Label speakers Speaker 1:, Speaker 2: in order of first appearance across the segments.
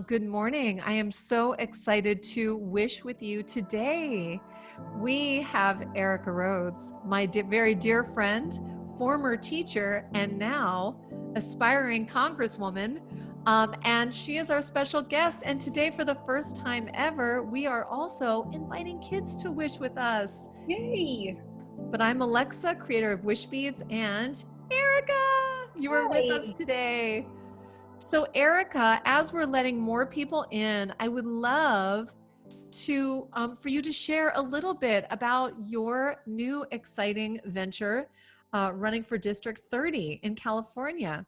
Speaker 1: Good morning. I am so excited to wish with you today. We have Aarika Rhodes, my very dear friend, former teacher, and now aspiring congresswoman. And she is our special guest. And today, for the first time ever, we are also inviting kids to wish with us.
Speaker 2: Yay!
Speaker 1: But I'm Alexa, creator of Wishbeads, and Aarika, you are with us
Speaker 2: Hi.
Speaker 1: today. So Aarika, as we're letting more people in, I would love to for you to share a little bit about your new exciting venture running for District 30 in California.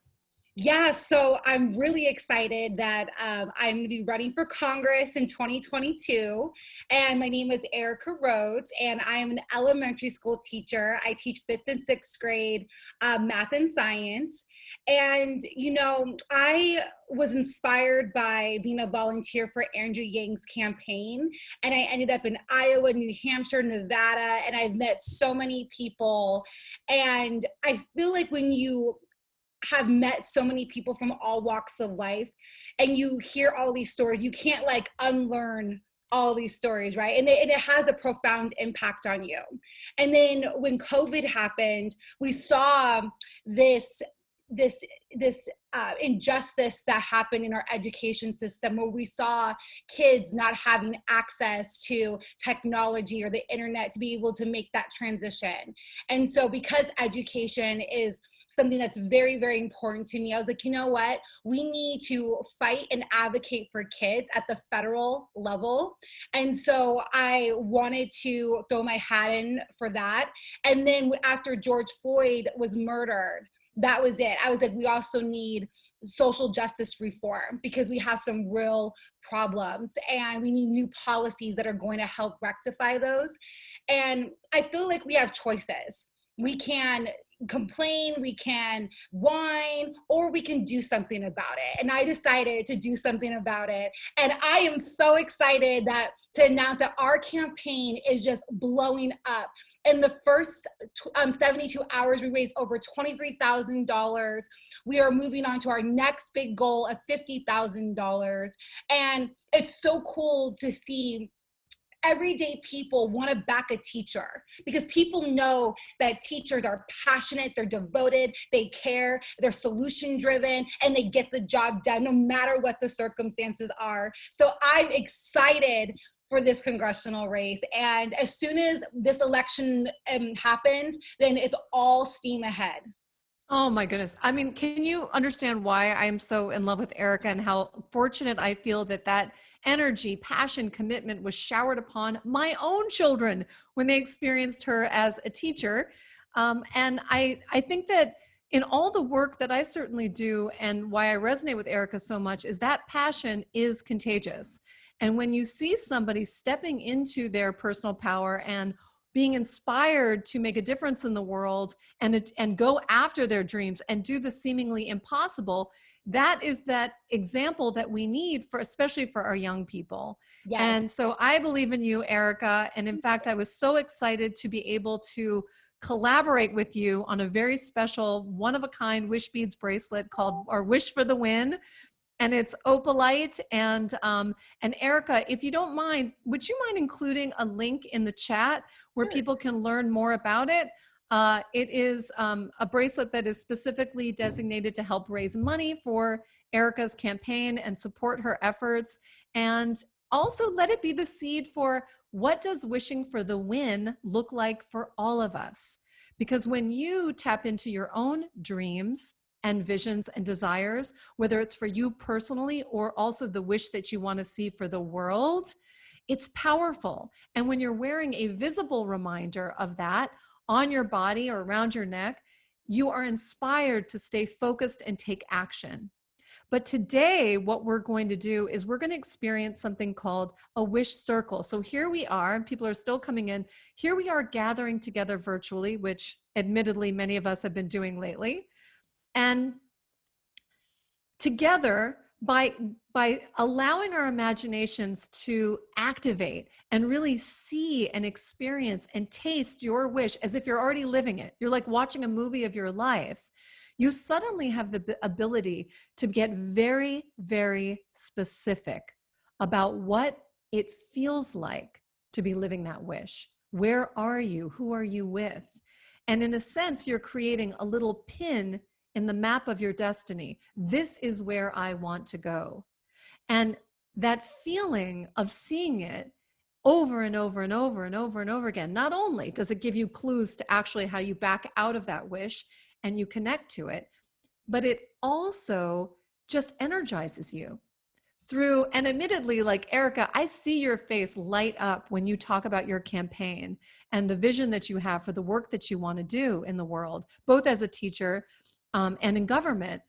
Speaker 2: Yeah, so I'm really excited that I'm going to be running for Congress in 2022. And my name is Aarika Rhodes, and I am an elementary school teacher. I teach fifth and sixth grade math and science. And, I was inspired by being a volunteer for Andrew Yang's campaign. And I ended up in Iowa, New Hampshire, Nevada, and I've met so many people. And I feel like when you have met so many people from all walks of life and you hear all these stories, you can't like unlearn all these stories, right? And it has a profound impact on you. And then when COVID happened, we saw this injustice that happened in our education system, where we saw kids not having access to technology or the internet to be able to make that transition. And so because education is something that's very, very important to me, I was like, you know what? We need to fight and advocate for kids at the federal level. And so I wanted to throw my hat in for that. And then after George Floyd was murdered, that was it. I was like, we also need social justice reform because we have some real problems and we need new policies that are going to help rectify those. And I feel like we have choices. We can complain, we can whine, or we can do something about it. And I decided to do something about it. And I am so excited to announce that our campaign is just blowing up. In the first 72 hours, we raised over $23,000. We are moving on to our next big goal of $50,000. And it's so cool to see everyday people want to back a teacher because people know that teachers are passionate, they're devoted, they care, they're solution driven, and they get the job done no matter what the circumstances are. So I'm excited for this congressional race. And as soon as this election happens, then it's all steam ahead.
Speaker 1: Oh my goodness. I mean, can you understand why I'm so in love with Aarika and how fortunate I feel that that energy, passion, commitment was showered upon my own children when they experienced her as a teacher? And I think that in all the work that I certainly do and why I resonate with Aarika so much is that passion is contagious. And when you see somebody stepping into their personal power and being inspired to make a difference in the world and go after their dreams and do the seemingly impossible, that is that example that we need for, especially for our young people.
Speaker 2: Yes.
Speaker 1: And so I believe in you, Aarika. And in fact, I was so excited to be able to collaborate with you on a very special one-of-a-kind Wishbeads bracelet called our Wish for the Win. And it's opalite. And Aarika, if you don't mind, would you mind including a link in the chat where
Speaker 2: Sure.
Speaker 1: people can learn more about it? It is a bracelet that is specifically designated to help raise money for Aarika's campaign and support her efforts. And also let it be the seed for what does wishing for the win look like for all of us? Because when you tap into your own dreams and visions and desires, whether it's for you personally or also the wish that you want to see for the world, it's powerful. And when you're wearing a visible reminder of that on your body or around your neck, you are inspired to stay focused and take action. But today, what we're going to do is we're going to experience something called a wish circle. So here we are, and people are still coming in. Here we are gathering together virtually, which admittedly many of us have been doing lately. And together, by allowing our imaginations to activate and really see and experience and taste your wish as if you're already living it, you're like watching a movie of your life. you suddenly have the ability to get very, very specific about what it feels like to be living that wish. Where are you? Who are you with? And in a sense, you're creating a little pin in the map of your destiny. This is where I want to go. And that feeling of seeing it over and over and over and over and over again, not only does it give you clues to actually how you back out of that wish and you connect to it, but it also just energizes you through. And admittedly, like Aarika, I see your face light up when you talk about your campaign and the vision that you have for the work that you want to do in the world, both as a teacher and in government.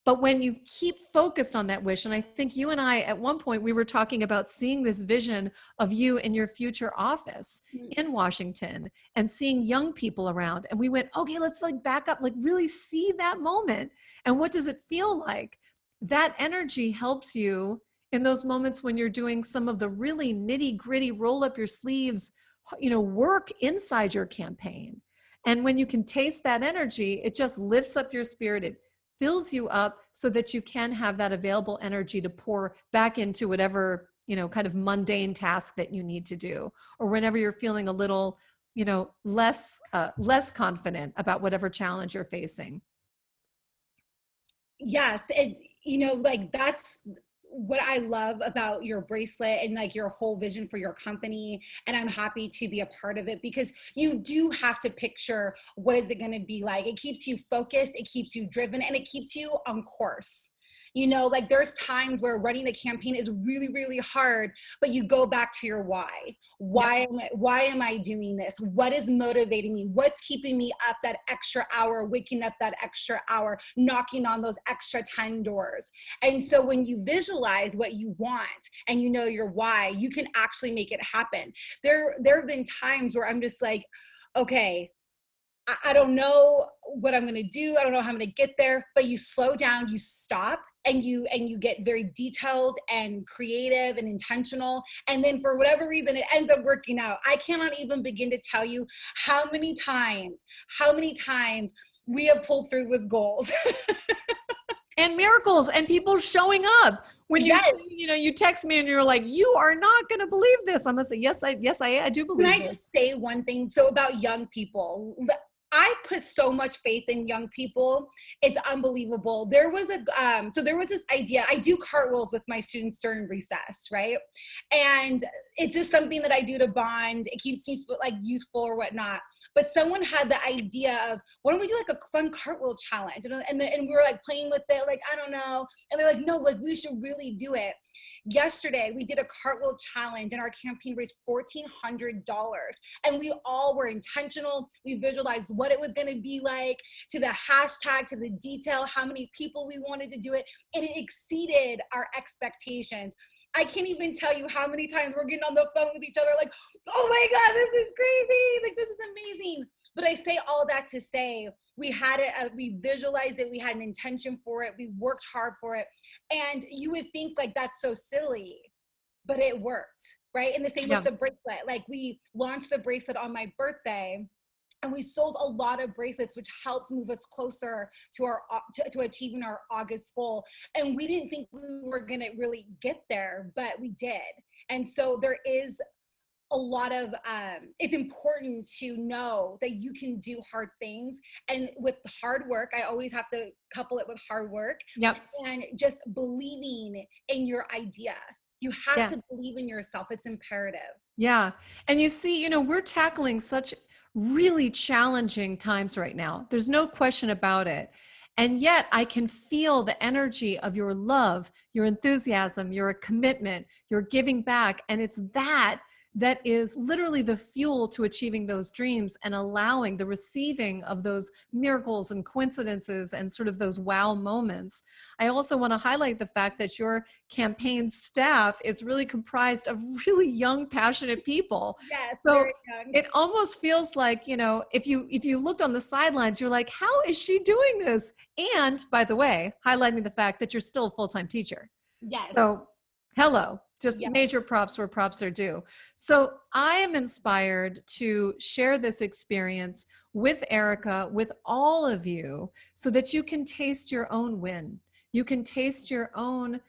Speaker 1: But when you keep focused on that wish, and I think you and I, at one point, we were talking about seeing this vision of you in your future office in Washington and seeing young people around. And we went, okay, let's like back up, like really see that moment. And what does it feel like? That energy helps you in those moments when you're doing some of the really nitty gritty, roll up your sleeves, work inside your campaign. And when you can taste that energy, it just lifts up your spirit. It fills you up so that you can have that available energy to pour back into whatever, kind of mundane task that you need to do, or whenever you're feeling a little, less confident about whatever challenge you're facing.
Speaker 2: Yes. Like that's what I love about your bracelet and like your whole vision for your company. And I'm happy to be a part of it, because you do have to picture what is it going to be like. It keeps you focused, it keeps you driven, and it keeps you on course. Like there's times where running a campaign is really, really hard, but you go back to your why. Why am I doing this? What is motivating me? What's keeping me up that extra hour, waking up that extra hour, knocking on those extra 10 doors? And so when you visualize what you want and you know your why, you can actually make it happen. There have been times where I'm just like, okay, I don't know what I'm going to do. I don't know how I'm going to get there, but you slow down, you stop, and you get very detailed and creative and intentional. And then for whatever reason, it ends up working out. I cannot even begin to tell you how many times we have pulled through with goals.
Speaker 1: And miracles and people showing up. When you,
Speaker 2: yes.
Speaker 1: You text me and you're like, you are not going to believe this. I'm going to say, yes, I do believe
Speaker 2: Can I just say one thing? So about young people, I put so much faith in young people. It's unbelievable. There was this idea. I do cartwheels with my students during recess, right? And it's just something that I do to bond. It keeps me like youthful or whatnot. But someone had the idea of, why don't we do like a fun cartwheel challenge? And we were like playing with it, like, I don't know. And they're like, no, like we should really do it. Yesterday, we did a cartwheel challenge and our campaign raised $1,400. And we all were intentional. We visualized what it was going to be like, to the hashtag, to the detail, how many people we wanted to do it. And it exceeded our expectations. I can't even tell you how many times we're getting on the phone with each other like, oh my God, this is crazy. Like, this is amazing. But I say all that to say, we had it, we visualized it, we had an intention for it, we worked hard for it. And you would think like that's so silly, but it worked, right? And the same with the bracelet. Like we launched the bracelet on my birthday and we sold a lot of bracelets, which helped move us closer to our to achieving our August goal. And we didn't think we were gonna really get there, but we did. And so there is a lot of, it's important to know that you can do hard things. And with hard work, I always have to couple it with hard work.
Speaker 1: Yep.
Speaker 2: And just believing in your idea. You have to believe in yourself. It's imperative.
Speaker 1: Yeah. And you see, we're tackling such really challenging times right now. There's no question about it. And yet I can feel the energy of your love, your enthusiasm, your commitment, your giving back. And it's that is literally the fuel to achieving those dreams and allowing the receiving of those miracles and coincidences and sort of those wow moments. I also want to highlight the fact that your campaign staff is really comprised of really young, passionate people.
Speaker 2: Yes,
Speaker 1: so
Speaker 2: very young.
Speaker 1: It almost feels like, if you looked on the sidelines, you're like, how is she doing this? And by the way, highlighting the fact that you're still a full-time teacher.
Speaker 2: Yes.
Speaker 1: So Hello, just
Speaker 2: Yeah.
Speaker 1: major props where props are due. So I am inspired to share this experience with Aarika, with all of you, so that you can taste your own win. You can taste your own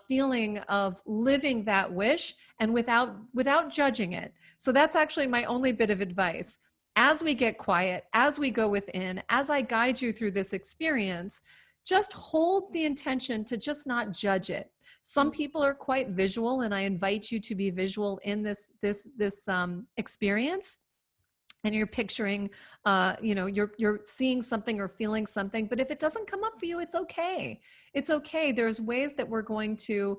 Speaker 1: feeling of living that wish, and without judging it. So that's actually my only bit of advice. As we get quiet, as we go within, as I guide you through this experience, just hold the intention to just not judge it. Some people are quite visual, and I invite you to be visual in this experience. And you're picturing, you're seeing something or feeling something. But if it doesn't come up for you, it's okay. It's okay. There's ways that we're going to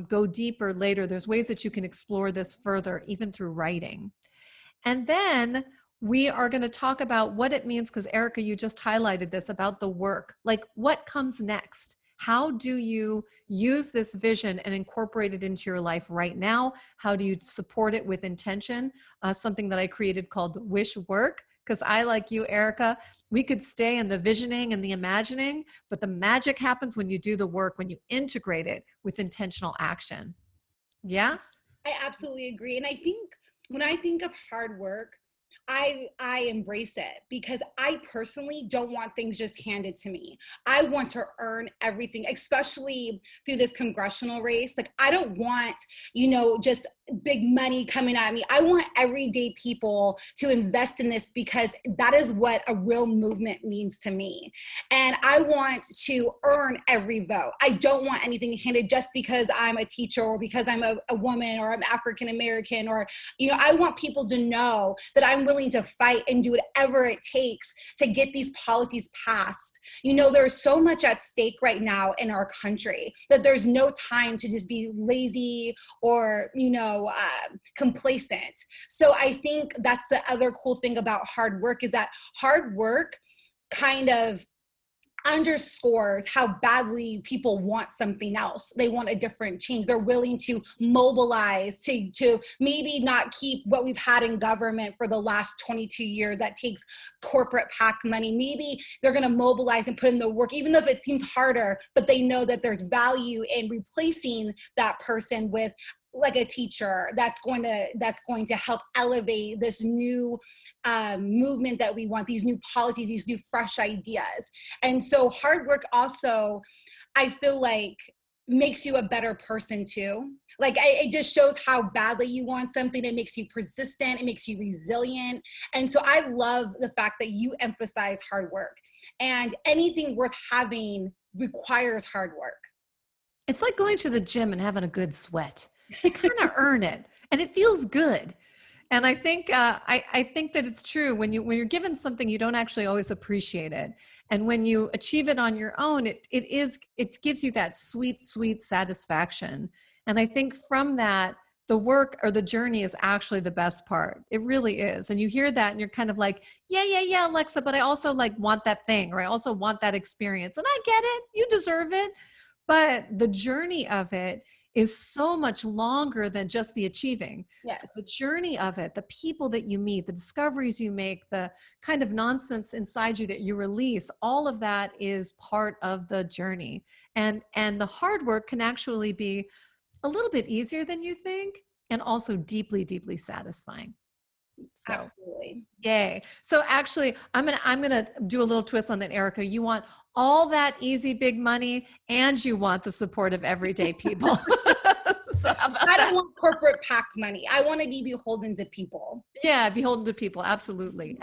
Speaker 1: go deeper later. There's ways that you can explore this further, even through writing. And then we are going to talk about what it means, because Aarika, you just highlighted this about the work. Like, what comes next? How do you use this vision and incorporate it into your life right now? How do you support it with intention? Something that I created called Wishwork, because I, like you, Aarika, we could stay in the visioning and the imagining, but the magic happens when you do the work, when you integrate it with intentional action. Yeah?
Speaker 2: I absolutely agree. And I think when I think of hard work, I embrace it, because I personally don't want things just handed to me. I want to earn everything, especially through this congressional race. Like, I don't want, just big money coming at me. I want everyday people to invest in this, because that is what a real movement means to me. And I want to earn every vote. I don't want anything handed just because I'm a teacher, or because I'm a woman, or I'm African American, or, I want people to know that I'm willing to fight and do whatever it takes to get these policies passed. There's so much at stake right now in our country that there's no time to just be lazy or, complacent. So I think that's the other cool thing about hard work, is that hard work kind of underscores how badly people want something else. They want a different change. They're willing to mobilize to maybe not keep what we've had in government for the last 22 years that takes corporate PAC money. Maybe they're going to mobilize and put in the work, even though it seems harder, but they know that there's value in replacing that person with like a teacher that's going to help elevate this new movement that we want, these new policies, these new fresh ideas. And so hard work also, I feel like, makes you a better person too. Like, it just shows how badly you want something. It makes you persistent. It makes you resilient. And so I love the fact that you emphasize hard work, and anything worth having requires hard work.
Speaker 1: It's like going to the gym and having a good sweat. You kind of earn it, and it feels good. And I think I think that it's true, when you're given something, you don't actually always appreciate it. And when you achieve it on your own, it gives you that sweet satisfaction. And I think from that, the work or the journey is actually the best part. It really is. And you hear that and you're kind of like, yeah, Alexa, but I also like want that thing, or I also want that experience. And I get it. You deserve it. But the journey of it is so much longer than just the achieving.
Speaker 2: Yes.
Speaker 1: So the journey of it, the people that you meet, the discoveries you make, the kind of nonsense inside you that you release, all of that is part of the journey. And the hard work can actually be a little bit easier than you think, and also deeply satisfying. So,
Speaker 2: absolutely.
Speaker 1: Yay. So actually, I'm gonna do a little twist on that, Aarika. You want all that easy big money, and you want the support of everyday people. So
Speaker 2: I don't want corporate PAC money. I want to be beholden to people.
Speaker 1: Yeah, beholden to people. Absolutely.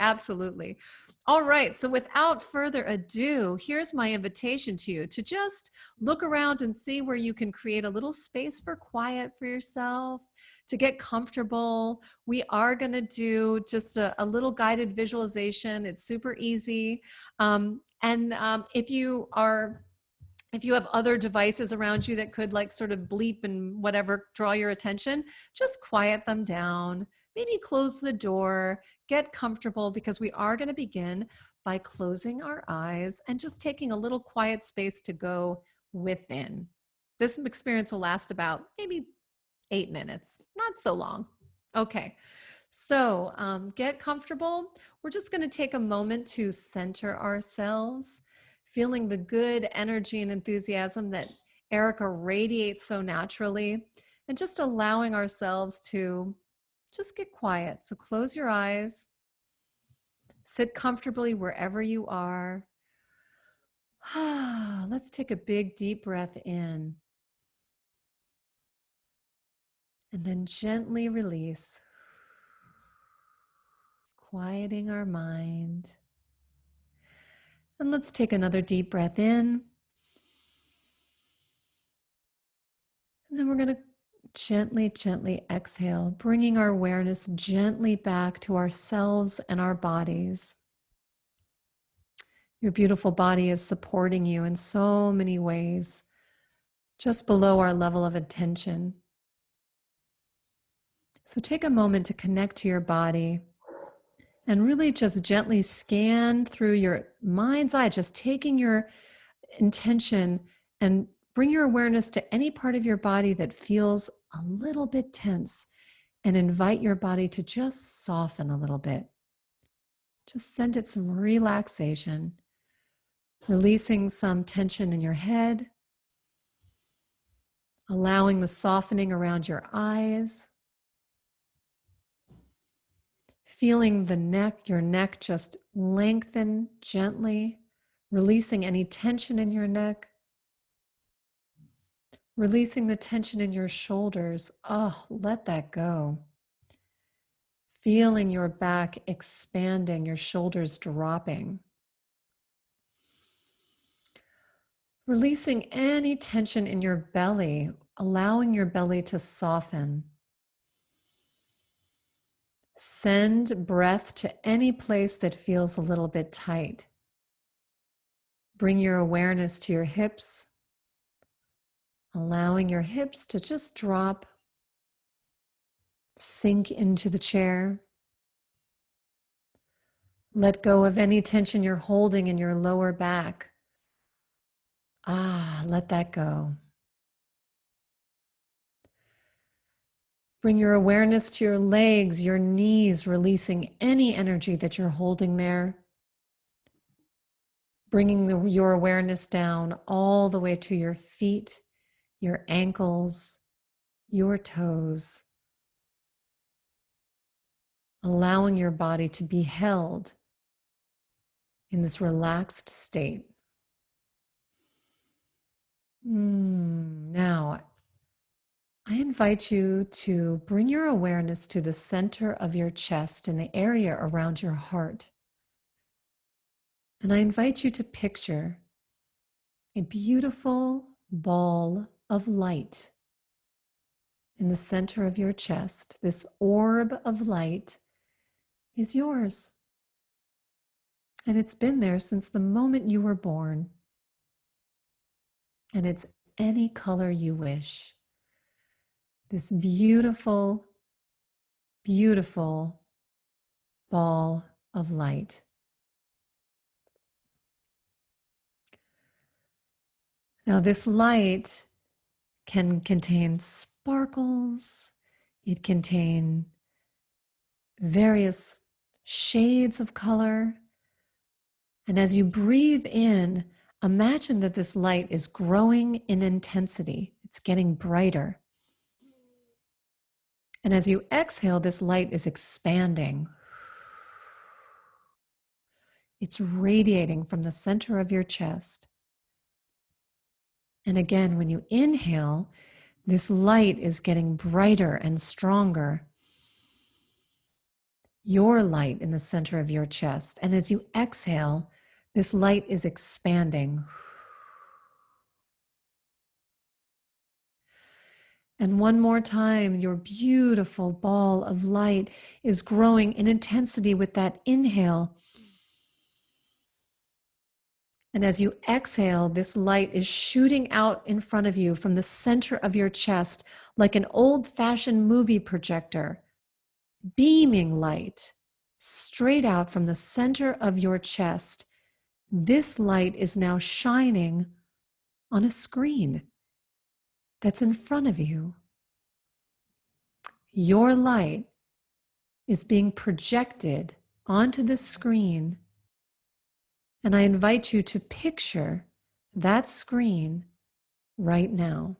Speaker 1: All right. So without further ado, here's my invitation to you to just look around and see where you can create a little space for quiet for yourself, to get comfortable. We are going to do just a little guided visualization. It's super easy. If you have other devices around you that could like sort of bleep and whatever, draw your attention, just quiet them down. Maybe close the door, get comfortable, because we are going to begin by closing our eyes and just taking a little quiet space to go within. This experience will last about maybe 8 minutes, not so long. Okay, so get comfortable. We're just going to take a moment to center ourselves, feeling the good energy and enthusiasm that Aarika radiates so naturally, and just allowing ourselves to just get quiet. So close your eyes, sit comfortably wherever you are. Let's take a big deep breath in and then gently release, quieting our mind. And let's take another deep breath in. And then we're going to gently, gently exhale, bringing our awareness gently back to ourselves and our bodies. Your beautiful body is supporting you in so many ways, just below our level of attention. So take a moment to connect to your body and really just gently scan through your mind's eye, just taking your intention and bring your awareness to any part of your body that feels a little bit tense and invite your body to just soften a little bit. Just send it some relaxation, releasing some tension in your head, allowing the softening around your eyes, feeling the neck, your neck just lengthen gently, releasing any tension in your neck, releasing the tension in your shoulders. Oh, let that go. Feeling your back expanding, your shoulders dropping. Releasing any tension in your belly, allowing your belly to soften. Send breath to any place that feels a little bit tight. Bring your awareness to your hips, allowing your hips to just drop, sink into the chair. Let go of any tension you're holding in your lower back. Let that go. Bring your awareness to your legs, your knees, releasing any energy that you're holding there. Bringing your awareness down all the way to your feet, your ankles, your toes. Allowing your body to be held in this relaxed state. Now, I invite you to bring your awareness to the center of your chest in the area around your heart. And I invite you to picture a beautiful ball of light in the center of your chest. This orb of light is yours. And it's been there since the moment you were born. And it's any color you wish. This beautiful, beautiful ball of light. Now, this light can contain sparkles. It can contain various shades of color. And as you breathe in, imagine that this light is growing in intensity. It's getting brighter. And as you exhale, this light is expanding. It's radiating from the center of your chest. And again, when you inhale, this light is getting brighter and stronger. Your light in the center of your chest. And as you exhale, this light is expanding. And one more time, your beautiful ball of light is growing in intensity with that inhale. And as you exhale, this light is shooting out in front of you from the center of your chest like an old-fashioned movie projector, beaming light straight out from the center of your chest. This light is now shining on a screen that's in front of you. Your light is being projected onto the screen. And I invite you to picture that screen right now.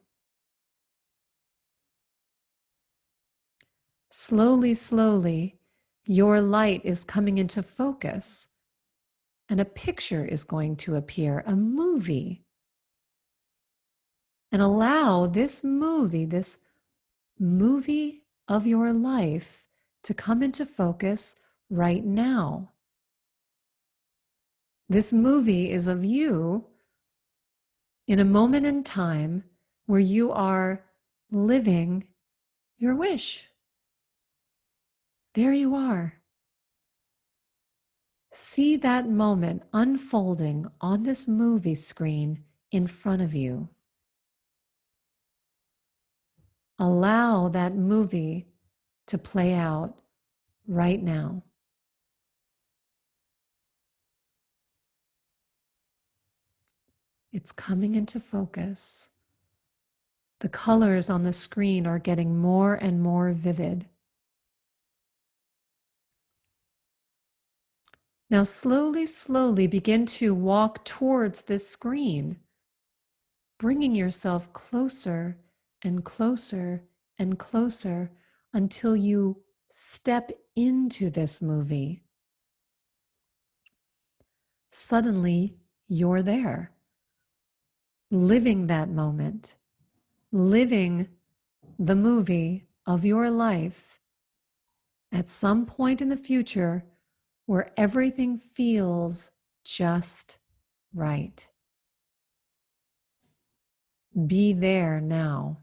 Speaker 1: Slowly, slowly, your light is coming into focus, and a picture is going to appear, a movie. And allow this movie of your life, to come into focus right now. This movie is of you in a moment in time where you are living your wish. There you are. See that moment unfolding on this movie screen in front of you. Allow that movie to play out right now. It's coming into focus. The colors on the screen are getting more and more vivid. Now, slowly, slowly begin to walk towards this screen, bringing yourself closer and closer and closer until you step into this movie. Suddenly, you're there, living that moment, living the movie of your life at some point in the future where everything feels just right. Be there now.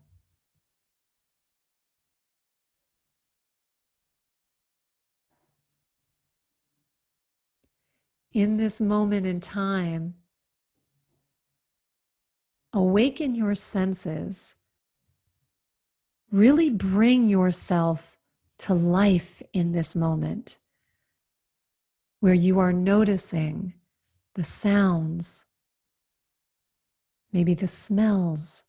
Speaker 1: In this moment in time, awaken your senses. Really bring yourself to life in this moment, where you are noticing the sounds, maybe the smells.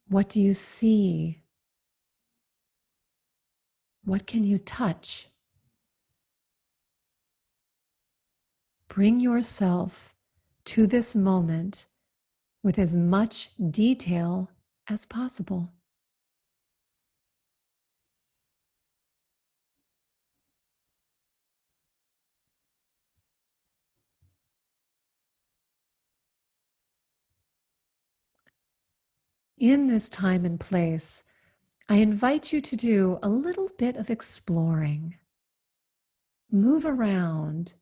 Speaker 1: What do you see? What can you touch? Bring yourself to this moment with as much detail as possible. In this time and place, I invite you to do a little bit of exploring. Move around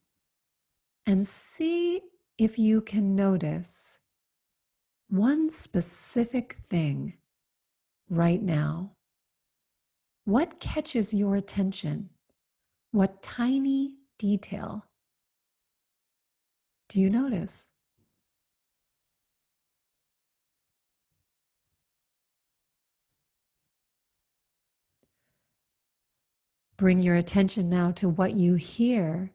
Speaker 1: and see if you can notice one specific thing right now. What catches your attention? What tiny detail do you notice? Bring your attention now to what you hear.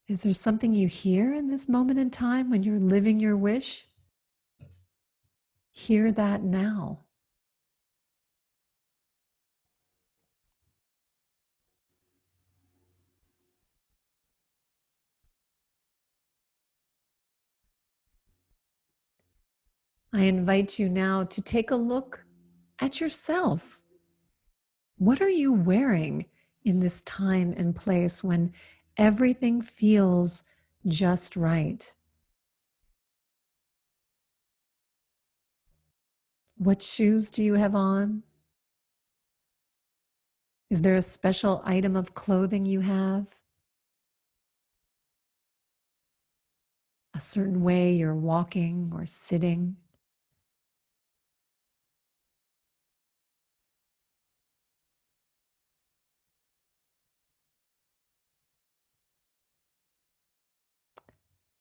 Speaker 1: Is there something you hear in this moment in time when you're living your wish? Hear that now. I invite you now to take a look at yourself. What are you wearing in this time and place when everything feels just right? What shoes do you have on? Is there a special item of clothing you have? A certain way you're walking or sitting?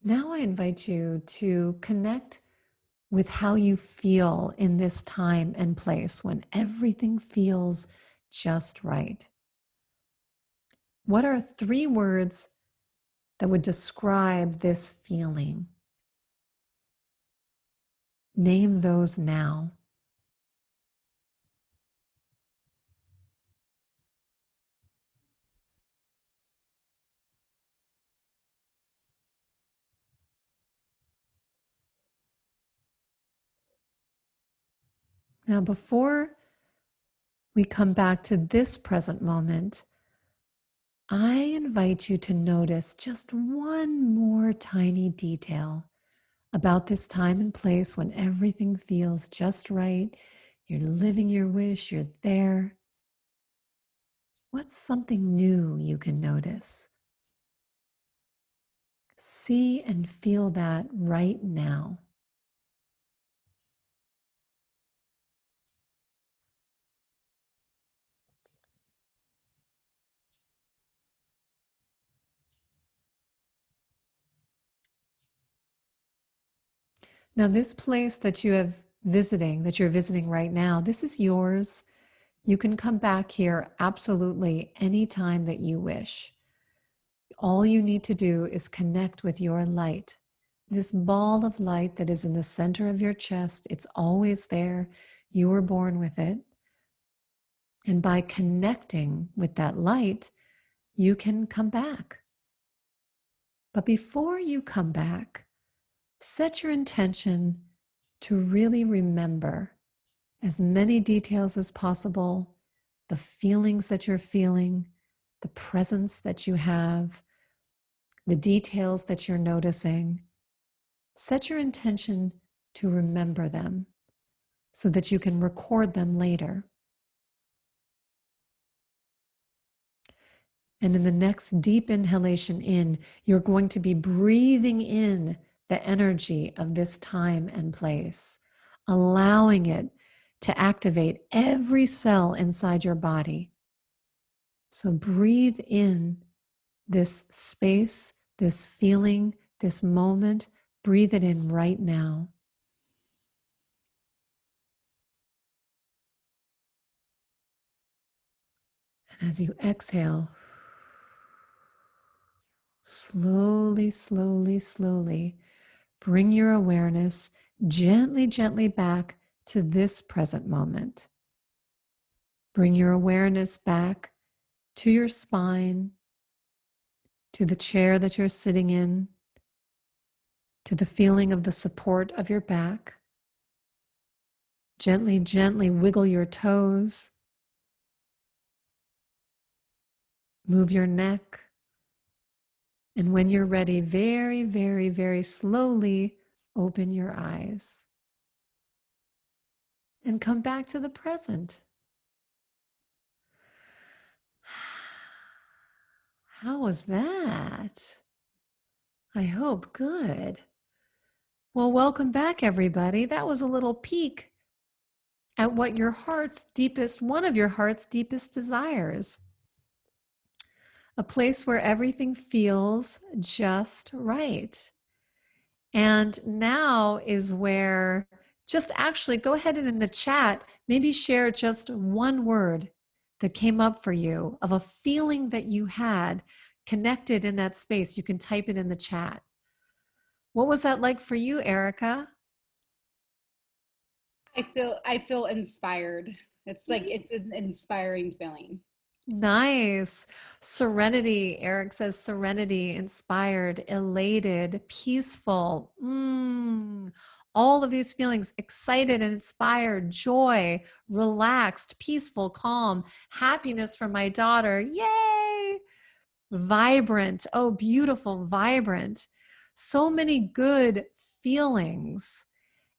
Speaker 1: Now I invite you to connect with how you feel in this time and place when everything feels just right. What are 3 words that would describe this feeling? Name those now. Now, before we come back to this present moment, I invite you to notice just one more tiny detail about this time and place when everything feels just right. You're living your wish, you're there. What's something new you can notice? See and feel that right now. Now, this place that you're visiting right now, this is yours. You can come back here absolutely anytime that you wish. All you need to do is connect with your light. This ball of light that is in the center of your chest, it's always there. You were born with it. And by connecting with that light, you can come back. But before you come back, set your intention to really remember as many details as possible, the feelings that you're feeling, the presence that you have, the details that you're noticing. Set your intention to remember them so that you can record them later. And in the next deep inhalation in, you're going to be breathing in the energy of this time and place, allowing it to activate every cell inside your body. So breathe in this space, this feeling, this moment. Breathe it in right now. And as you exhale, slowly, slowly, slowly, bring your awareness gently, gently back to this present moment. Bring your awareness back to your spine, to the chair that you're sitting in, to the feeling of the support of your back. Gently, gently wiggle your toes. Move your neck. And when you're ready, very, very, very slowly open your eyes. And come back to the present. How was that? I hope good. Well, welcome back, everybody. That was a little peek at what your heart's deepest, one of your heart's deepest desires. A place where everything feels just right. And now is where just actually go ahead and in the chat, maybe share just one word that came up for you of a feeling that you had connected in that space. You can type it in the chat. What was that like for you, Aarika?
Speaker 2: I feel inspired. It's like it's an inspiring feeling.
Speaker 1: Nice. Serenity. Eric says serenity, inspired, elated, peaceful. All of these feelings, excited and inspired, joy, relaxed, peaceful, calm, happiness for my daughter. Yay! Vibrant. Oh, beautiful, vibrant. So many good feelings.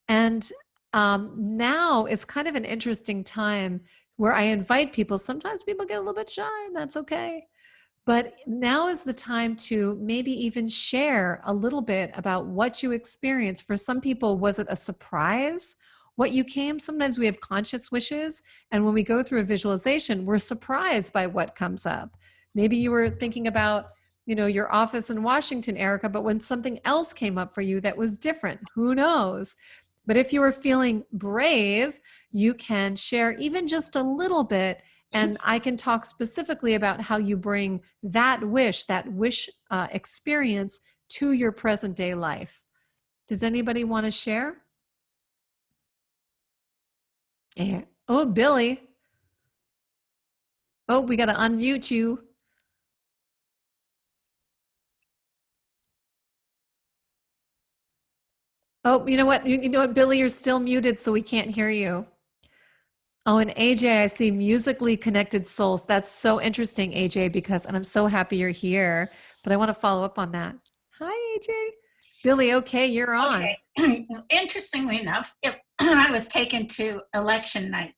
Speaker 1: And now it's kind of an interesting time where I invite people. Sometimes people get a little bit shy, and that's okay. But now is the time to maybe even share a little bit about what you experienced. For some people, was it a surprise what you came? Sometimes we have conscious wishes, and when we go through a visualization, we're surprised by what comes up. Maybe you were thinking about, your office in Washington, Aarika, but when something else came up for you that was different, who knows? But if you are feeling brave, you can share even just a little bit, and I can talk specifically about how you bring that wish experience to your present day life. Does anybody want to share? Yeah. Oh, Billy. Oh, we got to unmute you. Oh, you know what? You know what, Billy, you're still muted, so we can't hear you. Oh, and AJ, I see musically connected souls. That's so interesting, AJ, and I'm so happy you're here, but I want to follow up on that. Hi, AJ. Billy, okay, you're on.
Speaker 3: Okay. Interestingly enough, I was taken to election night.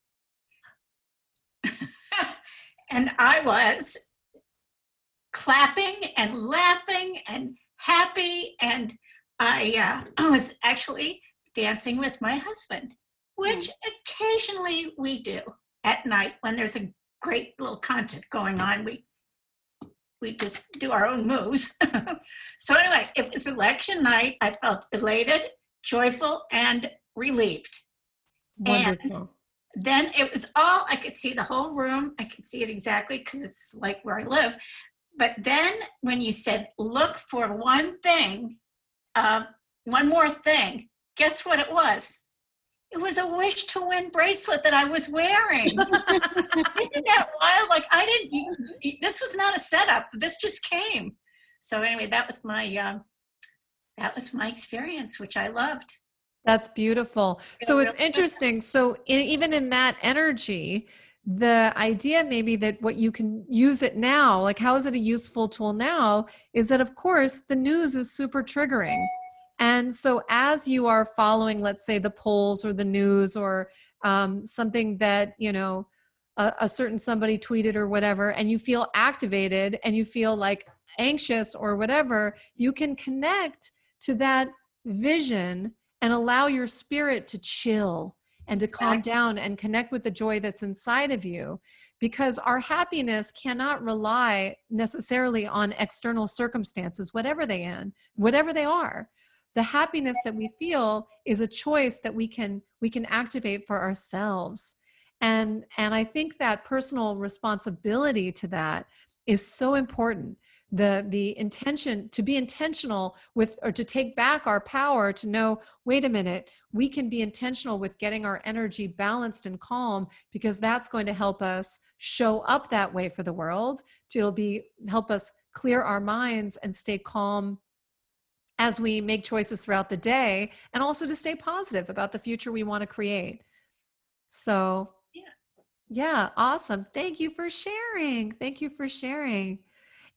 Speaker 3: And I was clapping and laughing and happy. And I was actually dancing with my husband, which occasionally we do at night when there's a great little concert going on. We just do our own moves. So anyway, it was election night. I felt elated, joyful, and relieved.
Speaker 1: Wonderful.
Speaker 3: And then it was all, I could see the whole room. I could see it exactly because it's like where I live. But then when you said, look for one thing, one more thing, guess what it was? It was a Wish to Win bracelet that I was wearing. Isn't that wild? Like this was not a setup. This just came. So anyway, that was my experience, which I loved.
Speaker 1: That's beautiful. So it's interesting. So even in that energy, the idea maybe that what you can use it now, like how is it a useful tool now, is that of course the news is super triggering. And so as you are following, let's say the polls or the news or something that, a certain somebody tweeted or whatever, and you feel activated and you feel like anxious or whatever, you can connect to that vision and allow your spirit to chill and to calm down and connect with the joy that's inside of you. Because our happiness cannot rely necessarily on external circumstances, whatever they are. The happiness that we feel is a choice that we can activate for ourselves. And I think that personal responsibility to that is so important. The intention to be intentional with, or to take back our power to know, wait a minute, we can be intentional with getting our energy balanced and calm, because that's going to help us show up that way for the world. It'll help us clear our minds and stay calm as we make choices throughout the day, and also to stay positive about the future we want to create. So yeah, awesome. Thank you for sharing.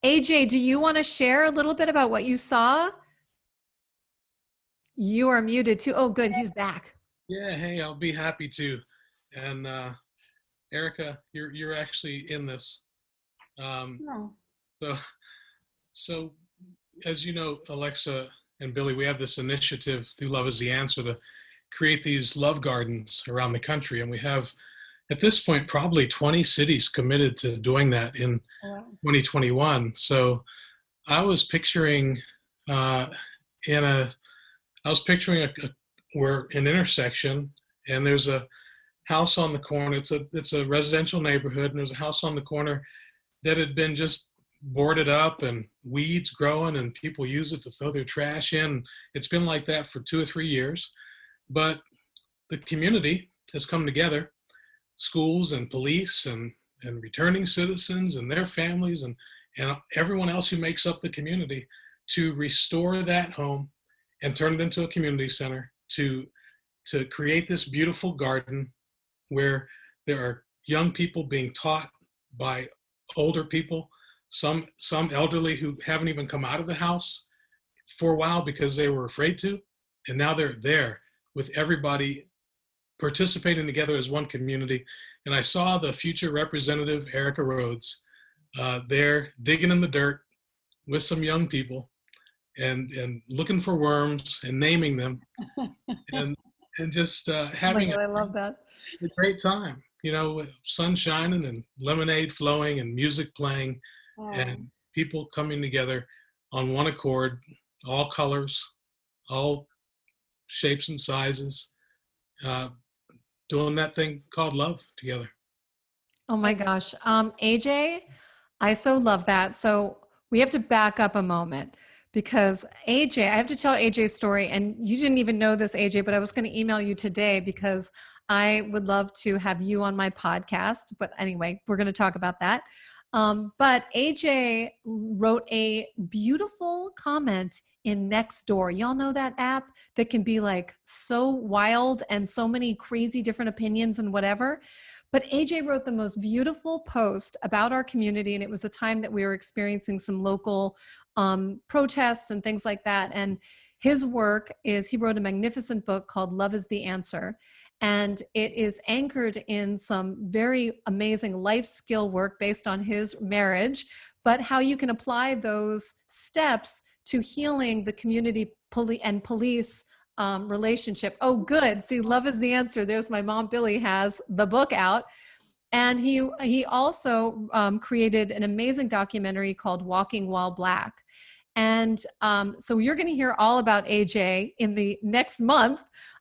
Speaker 1: AJ, do you want to share a little bit about what you saw? You are muted too. Oh, good. He's back.
Speaker 4: Yeah. Hey, I'll be happy to. And Aarika, you're actually in this.
Speaker 3: No.
Speaker 4: So as you know, Alexa and Billy, we have this initiative through Love is the Answer to create these love gardens around the country. And we have, at this point, probably 20 cities committed to doing that in 2021. So I was picturing we're an intersection, and there's a house on the corner. It's a residential neighborhood, and there's a house on the corner that had been just boarded up and weeds growing, and people use it to throw their trash in. It's been like that for 2 or 3 years, but the community has come together, schools and police and returning citizens and their families and everyone else who makes up the community, to restore that home and turn it into a community center, to create this beautiful garden where there are young people being taught by older people, some elderly who haven't even come out of the house for a while because they were afraid to, and now they're there with everybody participating together as one community. And I saw the future representative, Aarika Rhodes, there digging in the dirt with some young people and looking for worms and naming them and just having
Speaker 1: I love that.
Speaker 4: A great time, with sun shining and lemonade flowing and music playing and people coming together on one accord, all colors, all shapes and sizes, doing that thing called love together.
Speaker 1: Oh my gosh. AJ, I so love that. So we have to back up a moment, because AJ, I have to tell AJ's story, and you didn't even know this, AJ, but I was going to email you today because I would love to have you on my podcast. But anyway, we're going to talk about that. But AJ wrote a beautiful comment in Nextdoor. Y'all know that app that can be like so wild and so many crazy different opinions and whatever. But AJ wrote the most beautiful post about our community. And it was the time that we were experiencing some local protests and things like that. And his work is, he wrote a magnificent book called Love is the Answer. And it is anchored in some very amazing life skill work based on his marriage, but how you can apply those steps to healing the community and police relationship. Oh, good. See, Love is the Answer. There's my mom, Billy, has the book out. And he also created an amazing documentary called Walking While Black. And so you're going to hear all about AJ in the next month.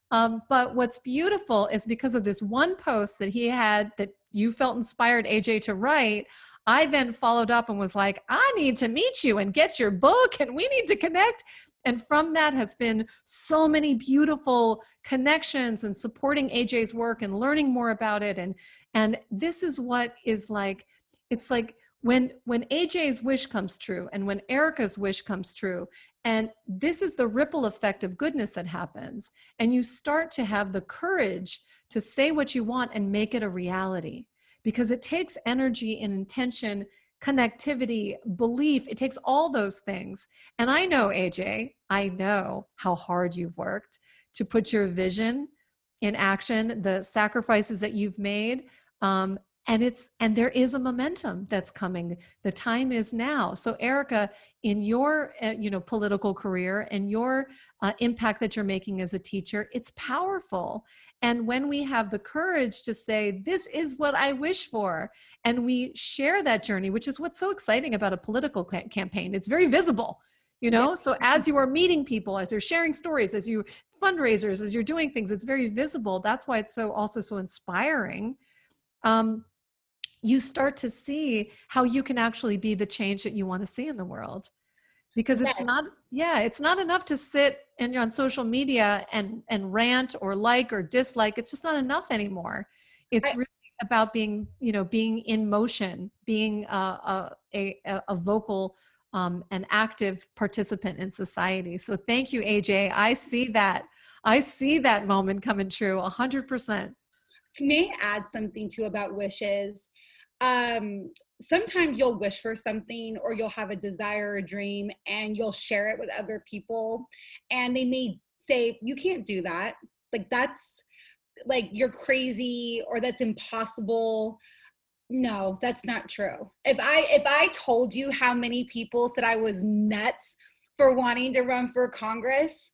Speaker 1: But what's beautiful is because of this one post that he had that you felt inspired AJ to write, I then followed up and was like, I need to meet you and get your book and we need to connect. And from that has been so many beautiful connections and supporting AJ's work and learning more about it. And this is what is like, it's like when AJ's wish comes true and when Aarika's wish comes true, and this is the ripple effect of goodness that happens. And you start to have the courage to say what you want and make it a reality, because it takes energy and intention, connectivity, belief. It takes all those things. And I know, AJ, I know how hard you've worked to put your vision in action, the sacrifices that you've made. And there is a momentum that's coming. The time is now. So Aarika, in your political career and your impact that you're making as a teacher, it's powerful. And when we have the courage to say, this is what I wish for, and we share that journey, which is what's so exciting about a political campaign. It's very visible,
Speaker 2: Yeah.
Speaker 1: so as you are meeting people, as you're sharing stories, as you fundraisers, as you're doing things, it's very visible. That's why it's also so inspiring. You start to see how you can actually be the change that you want to see in the world. Because it's not enough to sit on social media and rant or like or dislike. It's just not enough anymore. It's really about being in motion, being a vocal and active participant in society. So thank you, AJ. I see that moment coming true 100%.
Speaker 2: May I add something too about wishes? Sometimes you'll wish for something, or you'll have a desire or a dream and you'll share it with other people, and they may say, you can't do that. Like, that's like, you're crazy, or that's impossible. No, that's not true. If I told you how many people said I was nuts for wanting to run for Congress,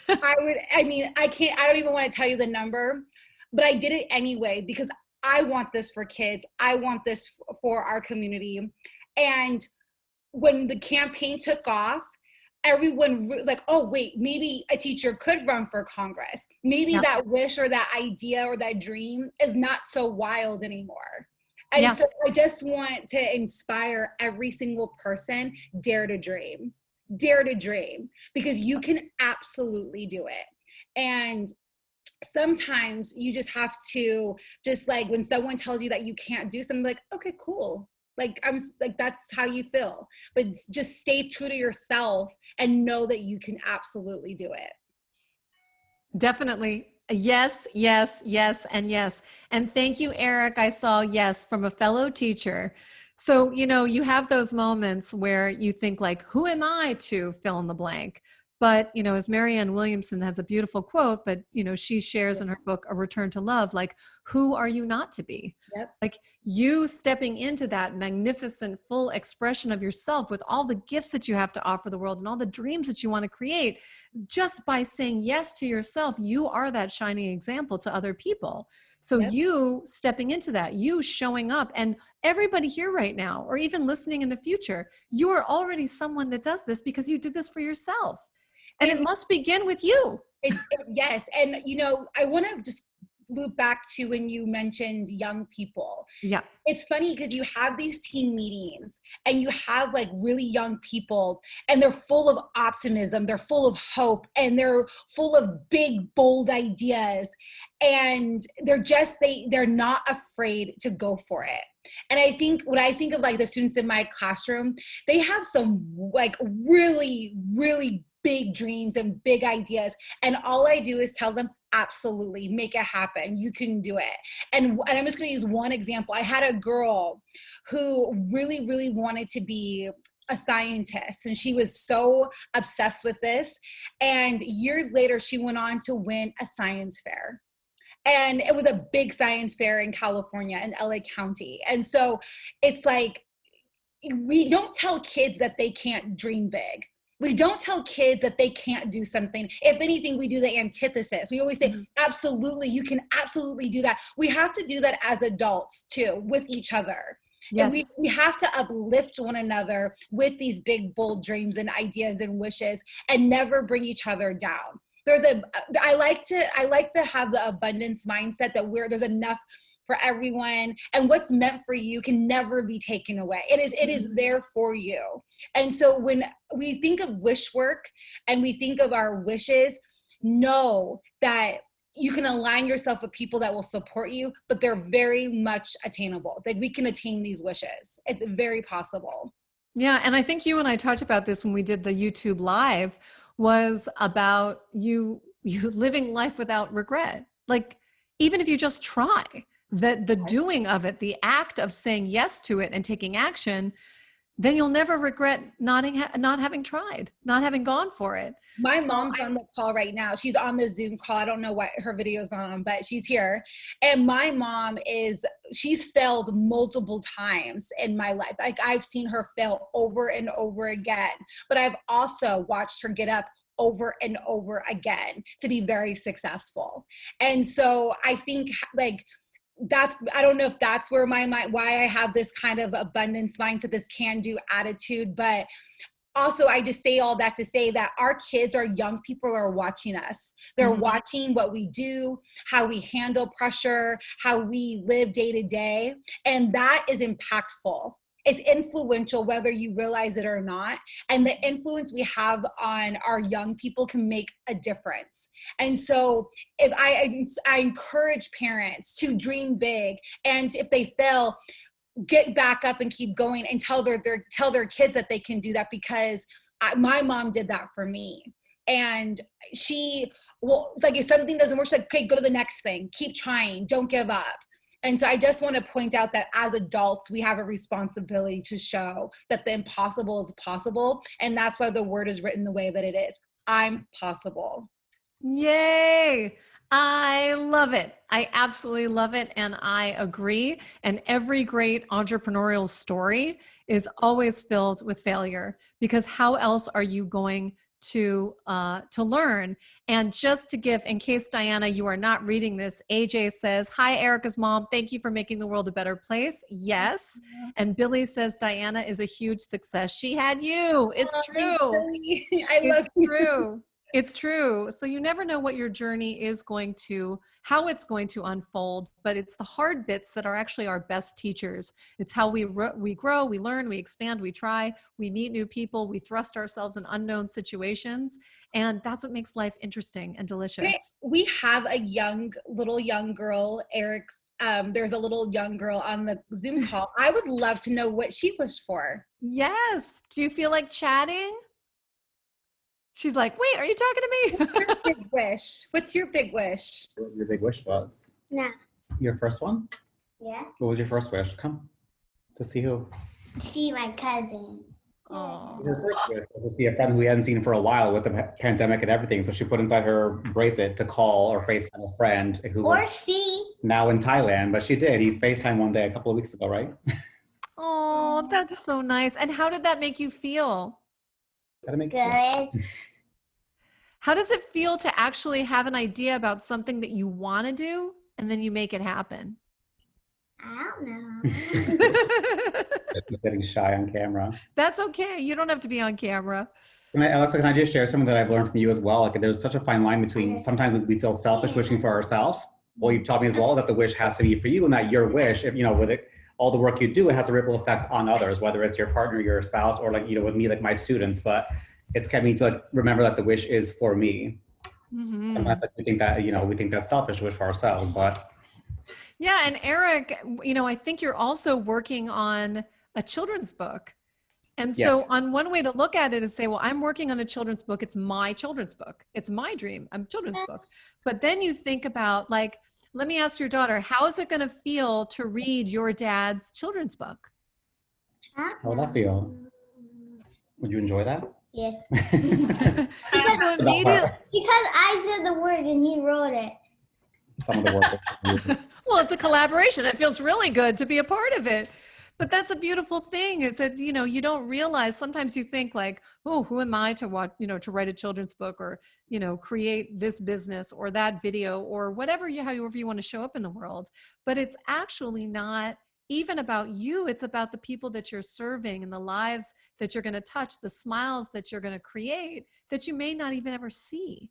Speaker 2: I don't even want to tell you the number, but I did it anyway, because I want this for kids. I want this for our community. And when the campaign took off, everyone was like, oh, wait, maybe a teacher could run for Congress. Maybe that wish or that idea or that dream is not so wild anymore. And so I just want to inspire every single person, dare to dream, because you can absolutely do it. And sometimes you just have to, just like when someone tells you that you can't do something, like, okay, cool. Like, I'm like, that's how you feel, but just stay true to yourself and know that you can absolutely do it.
Speaker 1: Definitely. Yes, yes, yes, and yes. And thank you, Eric. I saw yes from a fellow teacher. So, you have those moments where you think like, who am I to fill in the blank? But, as Marianne Williamson has a beautiful quote, but, she shares in her book, A Return to Love, like, who are you not to be?
Speaker 2: Yep.
Speaker 1: Like, you stepping into that magnificent full expression of yourself with all the gifts that you have to offer the world and all the dreams that you want to create, just by saying yes to yourself, you are that shining example to other people. So you stepping into that, you showing up, and everybody here right now, or even listening in the future, you are already someone that does this because you did this for yourself. And it must begin with you.
Speaker 2: Yes. And, I want to just loop back to when you mentioned young people.
Speaker 1: Yeah.
Speaker 2: It's funny because you have these team meetings and you have like really young people, and they're full of optimism, they're full of hope, and they're full of big, bold ideas. And they're not afraid to go for it. And when I think of like the students in my classroom, they have some like really, really big dreams and big ideas. And all I do is tell them, absolutely, make it happen. You can do it. And I'm just going to use one example. I had a girl who really, really wanted to be a scientist, and she was so obsessed with this. And years later, she went on to win a science fair. And it was a big science fair in California, in LA County. And so it's like, we don't tell kids that they can't dream big. We don't tell kids that they can't do something. If anything, we do the antithesis. We always say, absolutely, you can absolutely do that. We have to do that as adults too, with each other.
Speaker 1: Yes.
Speaker 2: And we have to uplift one another with these big, bold dreams and ideas and wishes, and never bring each other down. I like to have the abundance mindset that there's enough for everyone, and what's meant for you can never be taken away. It is there for you. And so when we think of wish work and we think of our wishes, know that you can align yourself with people that will support you, but they're very much attainable. That we can attain these wishes. It's very possible.
Speaker 1: Yeah. And I think you and I talked about this when we did the YouTube live, was about you living life without regret. Like, even if you just try, that the doing of it, the act of saying yes to it and taking action, then you'll never regret not having tried, not having gone for it.
Speaker 2: My mom's on the call right now. She's on the Zoom call. I don't know what her video's on, but she's here. And my mom she's failed multiple times in my life. Like, I've seen her fail over and over again, but I've also watched her get up over and over again to be very successful. And so I think, like, I don't know if that's where why I have this kind of abundance mindset, this can-do attitude, but also I just say all that to say that our kids, our young people are watching us. They're watching what we do, how we handle pressure, how we live day to day. And that is impactful. It's influential whether you realize it or not. And the influence we have on our young people can make a difference. And so if I encourage parents to dream big, and if they fail, get back up and keep going, and tell their kids that they can do that, because my mom did that for me. And like, if something doesn't work, she's like, okay, go to the next thing, keep trying, don't give up. And so I just want to point out that as adults, we have a responsibility to show that the impossible is possible. And that's why the word is written the way that it is. I'm possible.
Speaker 1: Yay. I love it. I absolutely love it. And I agree. And every great entrepreneurial story is always filled with failure, because how else are you going to learn? And just to give, in case, Diana, you are not reading this, AJ says, hi, Aarika's mom. Thank you for making the world a better place. Yes. And Billy says, Diana is a huge success. She had you. It's true.
Speaker 2: I love you.
Speaker 1: True. It's true. So you never know what your journey is how it's going to unfold, but it's the hard bits that are actually our best teachers. It's how we grow, we learn, we expand, we try, we meet new people, we thrust ourselves in unknown situations. And that's what makes life interesting and delicious.
Speaker 2: We have a little young girl, Eric's. There's a little young girl on the Zoom call. I would love to know what she wished for.
Speaker 1: Yes. Do you feel like chatting? She's like, wait, are you talking to me?
Speaker 2: What's your big wish? What's your big wish?
Speaker 5: What your big wish was?
Speaker 6: No.
Speaker 5: Your first one?
Speaker 6: Yeah.
Speaker 5: What was your first wish? Come. To see who?
Speaker 6: See my cousin.
Speaker 1: Oh.
Speaker 5: Her first wish was to see a friend who we hadn't seen for a while with the pandemic and everything. So she put inside her bracelet to call or FaceTime a friend who
Speaker 6: Or
Speaker 5: was
Speaker 6: see.
Speaker 5: now in Thailand. But she did. He FaceTimed one day a couple of weeks ago, right?
Speaker 1: Oh, that's so nice. And how did that make you feel?
Speaker 5: Gotta make
Speaker 6: Good.
Speaker 1: How does it feel to actually have an idea about something that you want to do and then you make it happen?
Speaker 6: I don't know.
Speaker 5: He's getting shy on camera.
Speaker 1: That's okay. You don't have to be on camera.
Speaker 5: Alexa, can I just share something that I've learned from you as well? Like, there's such a fine line between sometimes we feel selfish wishing for ourselves. What you've taught me as well is that the wish has to be for you, and that your wish, if with it, all the work you do, it has a ripple effect on others, whether it's your partner, your spouse, or with me, like my students. But it's kept me to remember that the wish is for me.
Speaker 1: Mm-hmm.
Speaker 5: And we think that, we think that's selfish wish for ourselves, but.
Speaker 1: Yeah. And Eric, I think you're also working on a children's book. And
Speaker 5: Yeah.
Speaker 1: so on one way to look at it is say, well, I'm working on a children's book. It's my children's book. It's my dream. I'm children's book. But then you think about like, let me ask your daughter, how is it going to feel to read your dad's children's book?
Speaker 5: How would that feel? Would you enjoy that?
Speaker 6: Yes.
Speaker 1: So
Speaker 5: That
Speaker 1: immediately,
Speaker 5: part.
Speaker 6: Because I said the word and he wrote it.
Speaker 5: Some of the work.
Speaker 1: well, it's a collaboration. It feels really good to be a part of it. But that's a beautiful thing is that, you know, you don't realize, sometimes you think like, oh, who am I to watch, you know, to write a children's book or, you know, create this business or that video or whatever however you want to show up in the world. But it's actually not even about you. It's about the people that you're serving and the lives that you're going to touch, the smiles that you're going to create that you may not even ever see.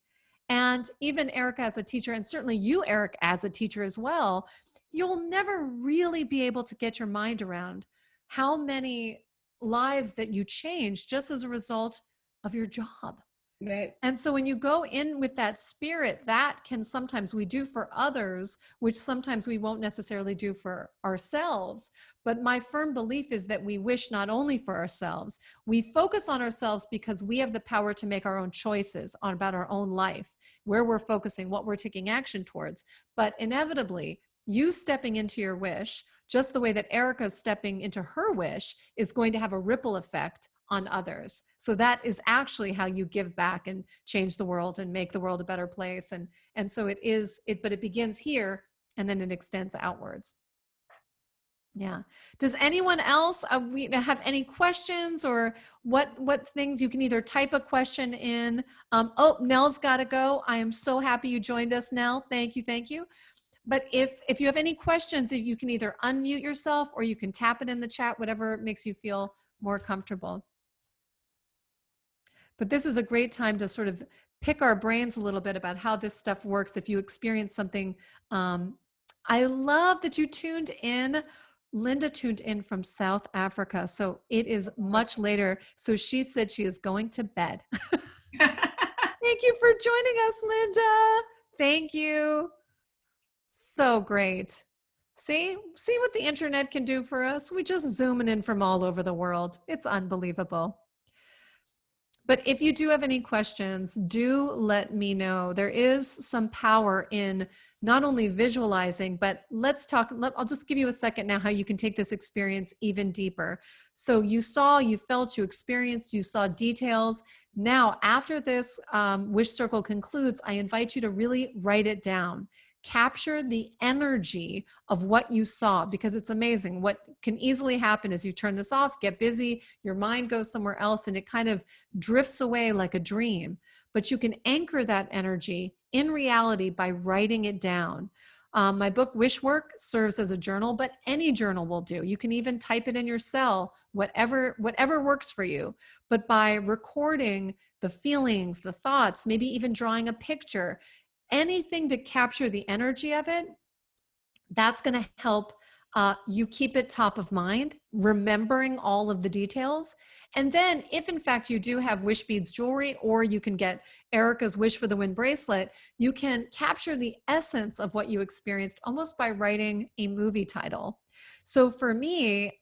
Speaker 1: And even Aarika as a teacher, and certainly you, Eric, as a teacher as well, you'll never really be able to get your mind around how many lives that you change just as a result of your job.
Speaker 2: Right.
Speaker 1: And so when you go in with that spirit, that can sometimes we do for others, which sometimes we won't necessarily do for ourselves. But my firm belief is that we wish not only for ourselves, we focus on ourselves because we have the power to make our own choices about our own life, where we're focusing, what we're taking action towards. But inevitably, you stepping into your wish, just the way that Aarika's stepping into her wish, is going to have a ripple effect on others. So that is actually how you give back and change the world and make the world a better place. And so but it begins here and then it extends outwards. Yeah. Does anyone else we have any questions or what things you can either type a question in? Oh, Nell's got to go. I am so happy you joined us, Nell. Thank you. Thank you. But if you have any questions, you can either unmute yourself or you can tap it in the chat, whatever makes you feel more comfortable. But this is a great time to sort of pick our brains a little bit about how this stuff works. If you experience something, I love that you tuned in. Linda tuned in from South Africa. So it is much later. So she said she is going to bed. Thank you for joining us, Linda. Thank you. So great. See what the internet can do for us? We just zooming in from all over the world. It's unbelievable. But if you do have any questions, do let me know. There is some power in not only visualizing, but I'll just give you a second now how you can take this experience even deeper. So you saw, you felt, you experienced, you saw details. Now, after this wish circle concludes, I invite you to really write it down. Capture the energy of what you saw, because it's amazing. What can easily happen is you turn this off, get busy, your mind goes somewhere else, and it kind of drifts away like a dream. But you can anchor that energy in reality by writing it down. My book, Wishwork, serves as a journal, but any journal will do. You can even type it in your cell, whatever works for you. But by recording the feelings, the thoughts, maybe even drawing a picture, anything to capture the energy of it, that's going to help you keep it top of mind, remembering all of the details. And then if in fact you do have Wishbeads jewelry, or you can get Aarika's Wish for the Wind bracelet, you can capture the essence of what you experienced almost by writing a movie title. So for me,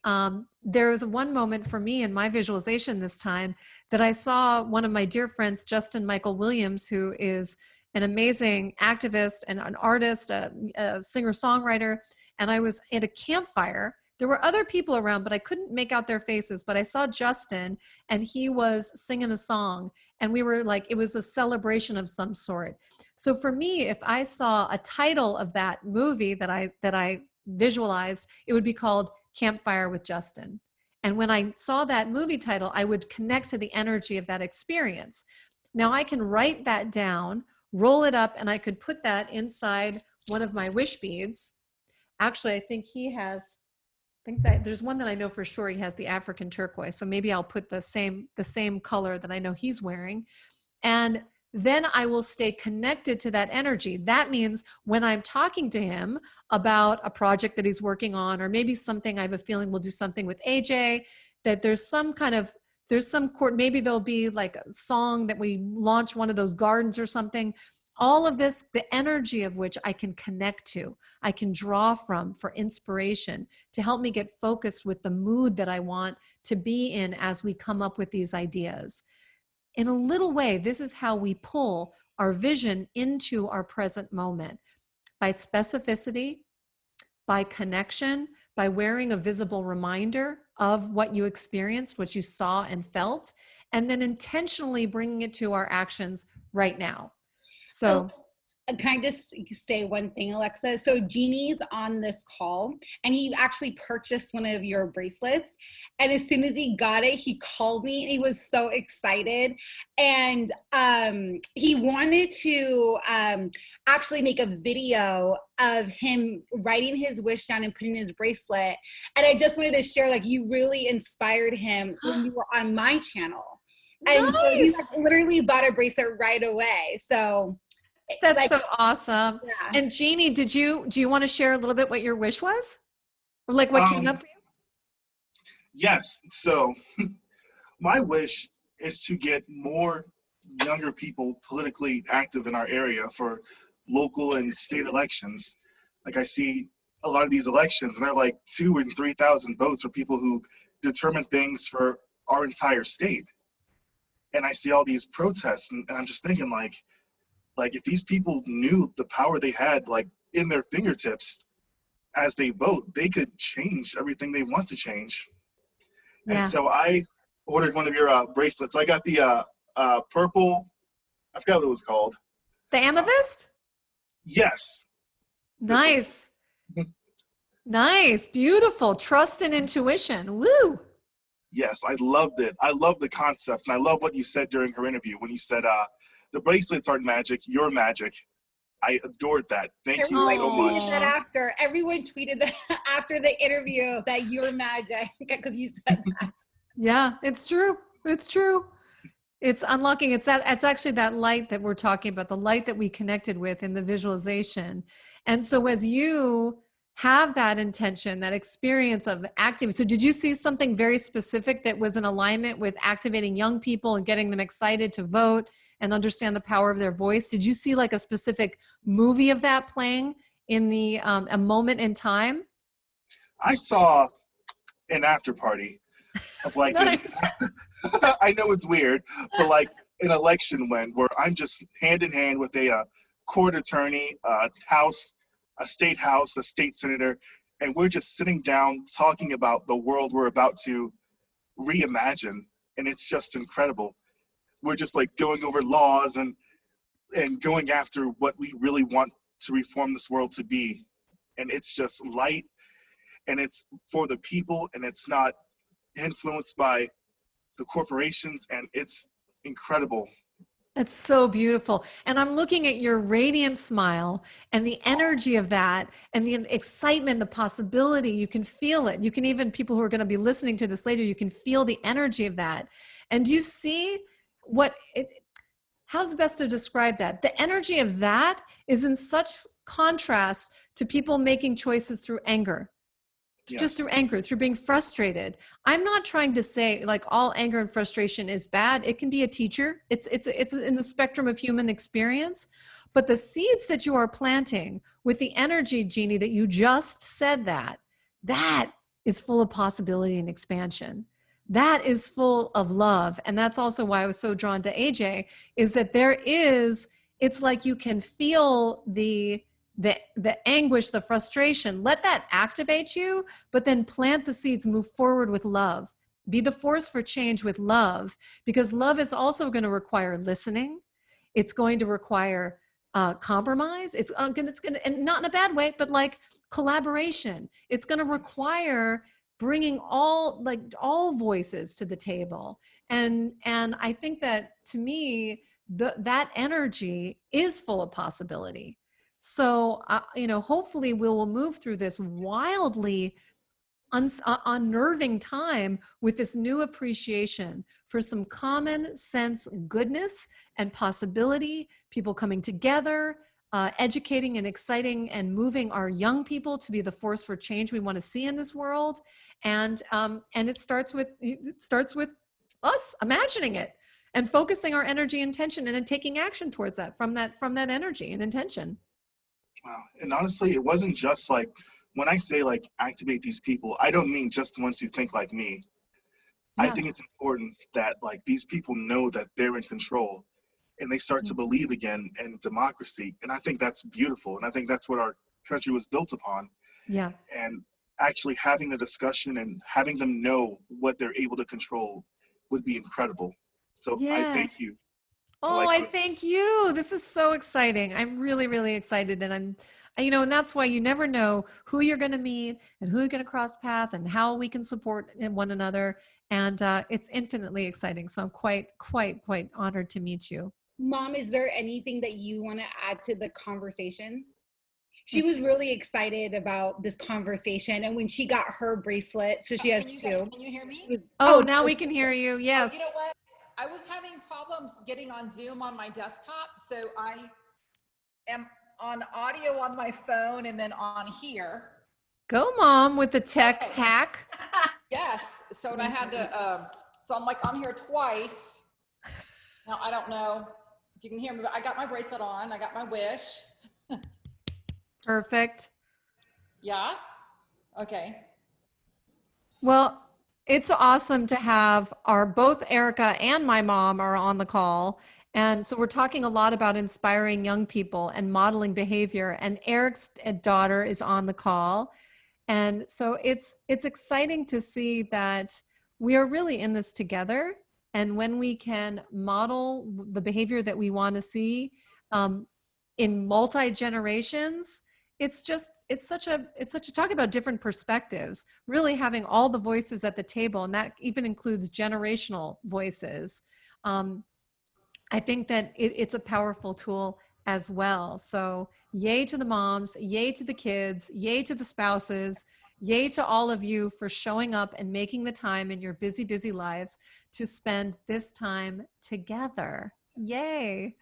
Speaker 1: there was one moment for me in my visualization this time that I saw one of my dear friends, Justin Michael Williams, who is an amazing activist and an artist, a singer-songwriter. And I was at a campfire. There were other people around, but I couldn't make out their faces. But I saw Justin, and he was singing a song. And we were like, it was a celebration of some sort. So for me, if I saw a title of that movie that I visualized, it would be called Campfire with Justin. And when I saw that movie title, I would connect to the energy of that experience. Now I can write that down, roll it up, and I could put that inside one of my wish beads. Actually, I think that there's one that I know for sure he has, the African turquoise. So maybe I'll put the same color that I know he's wearing. And then I will stay connected to that energy. That means when I'm talking to him about a project that he's working on, or maybe something, I have a feeling we'll do something with AJ, that maybe there'll be like a song that we launch one of those gardens or something. all of this, the energy of which I can connect to, I can draw from for inspiration to help me get focused with the mood that I want to be in as we come up with these ideas. In a little way, this is how we pull our vision into our present moment, by specificity, by connection, by wearing a visible reminder of what you experienced, what you saw and felt, and then intentionally bringing it to our actions right now. So
Speaker 2: can I just say one thing, Alexa? So Jeannie's on this call, and he actually purchased one of your bracelets. And as soon as he got it, he called me, and he was so excited. And he wanted to actually make a video of him writing his wish down and putting his bracelet. And I just wanted to share, like, you really inspired him when you were on my channel. And
Speaker 1: nice.
Speaker 2: so he like, literally bought a bracelet right away. So
Speaker 1: that's
Speaker 2: like,
Speaker 1: so awesome.
Speaker 2: Yeah.
Speaker 1: And Jeannie, do you want to share a little bit what your wish was? Or like what came up for you?
Speaker 7: Yes. So my wish is to get more younger people politically active in our area for local and state elections. Like I see a lot of these elections, and they're like 2,000 and 3,000 votes for people who determine things for our entire state. And I see all these protests, and I'm just thinking like if these people knew the power they had like in their fingertips as they vote, they could change everything they want to change.
Speaker 1: Yeah.
Speaker 7: And so I ordered one of your bracelets. I got the purple, I forgot what it was called.
Speaker 1: The amethyst?
Speaker 7: Yes.
Speaker 1: Nice. Nice. Beautiful. Trust and intuition. Woo.
Speaker 7: Yes, I loved it. I love the concept, and I love what you said during her interview when you said the bracelets aren't magic, you're magic. I adored that. Thank you so
Speaker 2: Everyone
Speaker 7: much.
Speaker 2: tweeted that after. Everyone tweeted that after the interview that you're magic because you said that.
Speaker 1: Yeah, it's true. It's true. It's unlocking. It's actually that light that we're talking about, the light that we connected with in the visualization. And so as you have that intention, that experience of active. So did you see something very specific that was in alignment with activating young people and getting them excited to vote and understand the power of their voice? Did you see like a specific movie of that playing in the a moment in time?
Speaker 7: I saw an after party of like,
Speaker 1: Nice.
Speaker 7: I know it's weird, but like an election where I'm just hand in hand with a court attorney, a state house, a state senator, and we're just sitting down talking about the world we're about to reimagine. And it's just incredible. We're just like going over laws and going after what we really want to reform this world to be. And it's just light, and it's for the people, and it's not influenced by the corporations, and it's incredible.
Speaker 1: That's so beautiful. And I'm looking at your radiant smile and the energy of that and the excitement, the possibility. You can feel it. You can even, people who are going to be listening to this later, you can feel the energy of that. And do you see how's the best to describe that? The energy of that is in such contrast to people making choices through anger.
Speaker 7: Yes.
Speaker 1: Just through anger, through being frustrated. I'm not trying to say like all anger and frustration is bad. It can be a teacher. It's in the spectrum of human experience. But the seeds that you are planting with the energy, Jeannie, that you just said that is full of possibility and expansion. That is full of love. And that's also why I was so drawn to AJ, is that it's like you can feel the anguish, the frustration, let that activate you, but then plant the seeds, move forward with love. Be the force for change with love, because love is also going to require listening. It's going to require compromise. It's going to, and not in a bad way, but like collaboration. It's going to require bringing all voices to the table. And I think that to me, that energy is full of possibility. So, hopefully we will move through this wildly unnerving time with this new appreciation for some common sense goodness and possibility, people coming together, educating and exciting and moving our young people to be the force for change we want to see in this world. And it starts with us imagining it and focusing our energy and intention and then taking action towards that from that energy and intention.
Speaker 7: Wow. And honestly, it wasn't just like, when I say like activate these people, I don't mean just the ones who think like me. I
Speaker 1: Yeah.
Speaker 7: think it's important that like these people know that they're in control and they start to believe again in democracy. And I think that's beautiful. And I think that's what our country was built upon.
Speaker 1: Yeah.
Speaker 7: And actually having the discussion and having them know what they're able to control would be incredible. So I
Speaker 1: Yeah.
Speaker 7: thank you.
Speaker 1: Oh, I thank you. This is so exciting. I'm really, really excited. And and that's why you never know who you're going to meet and who you're going to cross path and how we can support one another. And it's infinitely exciting. So I'm quite honored to meet you.
Speaker 2: Mom, is there anything that you want to add to the conversation? She was really excited about this conversation, and when she got her bracelet, so she has two.
Speaker 8: Can you hear me?
Speaker 1: Now we can hear you. Yes.
Speaker 8: You know what? I was having problems getting on Zoom on my desktop, so I am on audio on my phone and then on here.
Speaker 1: Go, Mom, with the tech hack.
Speaker 8: Yes. So I had to. So I'm like on here twice. Now I don't know if you can hear me, but I got my bracelet on. I got my wish.
Speaker 1: Perfect.
Speaker 8: Yeah. Okay.
Speaker 1: Well, it's awesome to have both Aarika and my mom are on the call. And so we're talking a lot about inspiring young people and modeling behavior. And Eric's daughter is on the call. And so it's exciting to see that we are really in this together. And when we can model the behavior that we want to see in multi-generations, it's such a talk about different perspectives, really having all the voices at the table. And that even includes generational voices. I think that it's a powerful tool as well. So yay to the moms, yay to the kids, yay to the spouses, yay to all of you for showing up and making the time in your busy, busy lives to spend this time together. Yay.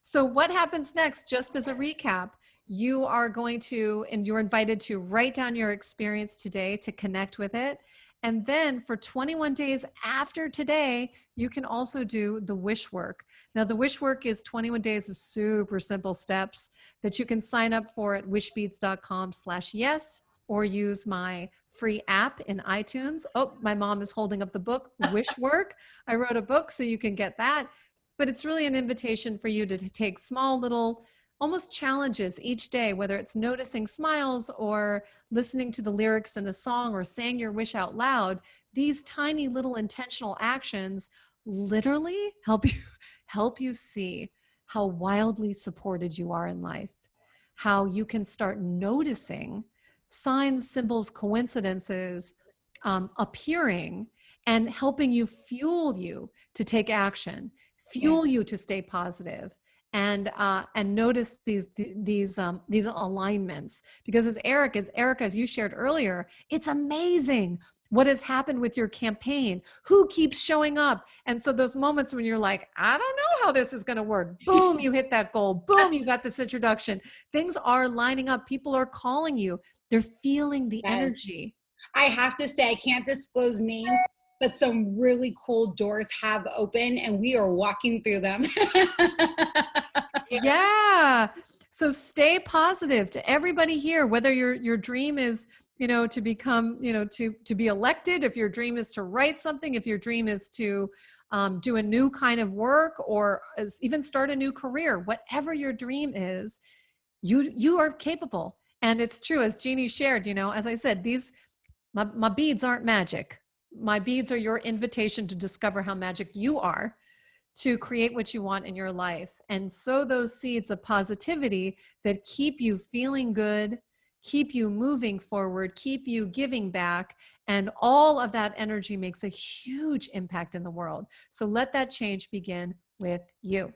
Speaker 1: So what happens next, just as a recap? You are going to, and you're invited to write down your experience today to connect with it. And then for 21 days after today, you can also do the Wishwork. Now, the Wishwork is 21 days of super simple steps that you can sign up for at wishbeads.com/yes, or use my free app in iTunes. Oh, my mom is holding up the book, Wishwork. I wrote a book, so you can get that. But it's really an invitation for you to take small little almost challenges each day, whether it's noticing smiles or listening to the lyrics in a song or saying your wish out loud. These tiny little intentional actions literally help you see how wildly supported you are in life, how you can start noticing signs, symbols, coincidences appearing and helping fuel you to take action, fuel you to stay positive. And notice these alignments, because as Aarika, as you shared earlier, it's amazing what has happened with your campaign, who keeps showing up. And so those moments when you're like, I don't know how this is going to work, boom, you hit that goal, boom, you got this introduction. Things are lining up. People are calling you. They're feeling the energy.
Speaker 2: I have to say, I can't disclose names, but some really cool doors have opened and we are walking through them.
Speaker 1: Yeah. So stay positive to everybody here, whether your dream is, to become, to be elected, if your dream is to write something, if your dream is to do a new kind of work or even start a new career, whatever your dream is, you are capable. And it's true, as Jeannie shared, as I said, my beads aren't magic. My beads are your invitation to discover how magic you are, to create what you want in your life, and sow those seeds of positivity that keep you feeling good, keep you moving forward, keep you giving back, and all of that energy makes a huge impact in the world. So let that change begin with you.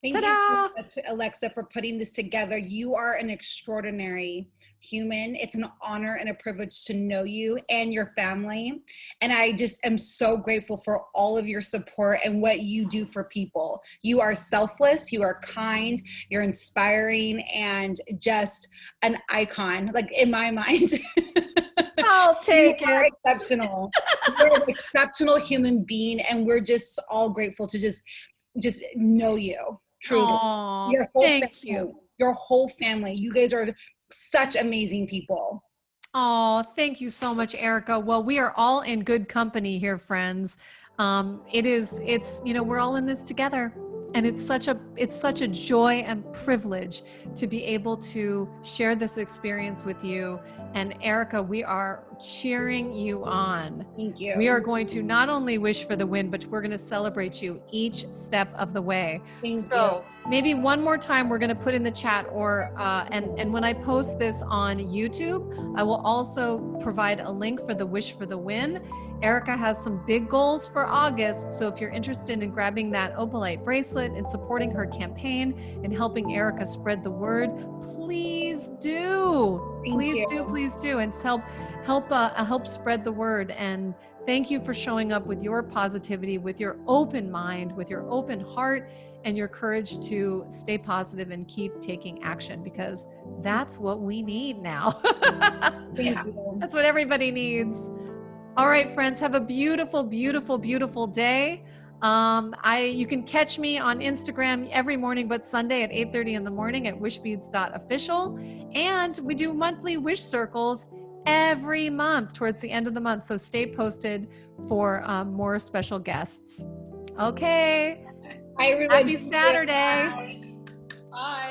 Speaker 2: Thank
Speaker 1: Ta-da!
Speaker 2: you so much, Alexa, for putting this together. You are an extraordinary human. It's an honor and a privilege to know you and your family. And I just am so grateful for all of your support and what you do for people. You are selfless, you are kind, you're inspiring, and just an icon, like in my mind.
Speaker 1: I'll take
Speaker 2: You are
Speaker 1: it.
Speaker 2: exceptional. You're an exceptional human being, and we're just all grateful to just know you. Truly.
Speaker 1: Aw,
Speaker 2: Your whole
Speaker 1: thank
Speaker 2: family,
Speaker 1: you.
Speaker 2: your whole family. You guys are such amazing people.
Speaker 1: Oh, thank you so much, Erica. Well, we are all in good company here, friends. We're all in this together. And it's such a joy and privilege to be able to share this experience with you. And Erica, we are cheering you on.
Speaker 2: Thank you.
Speaker 1: We are going to not only wish for the win, but we're going to celebrate you each step of the way.
Speaker 2: Thank
Speaker 1: So maybe one more time, we're going to put in the chat, and when I post this on YouTube, I will also provide a link for the Wish for the Win. Erica has some big goals for August, so if you're interested in grabbing that opalite bracelet and supporting her campaign and helping Erica spread the word, please do. Please do, and help spread the word. And thank you for showing up with your positivity, with your open mind, with your open heart, and your courage to stay positive and keep taking action, because that's what we need now.
Speaker 2: Thank you.
Speaker 1: That's what everybody needs. All right, friends, have a beautiful, beautiful, beautiful day. You can catch me on Instagram every morning, but Sunday at 8:30 in the morning at wishbeads.official. And we do monthly wish circles every month towards the end of the month. So stay posted for more special guests. Okay.
Speaker 2: Hi, everyone.
Speaker 1: Happy Saturday.
Speaker 8: Bye.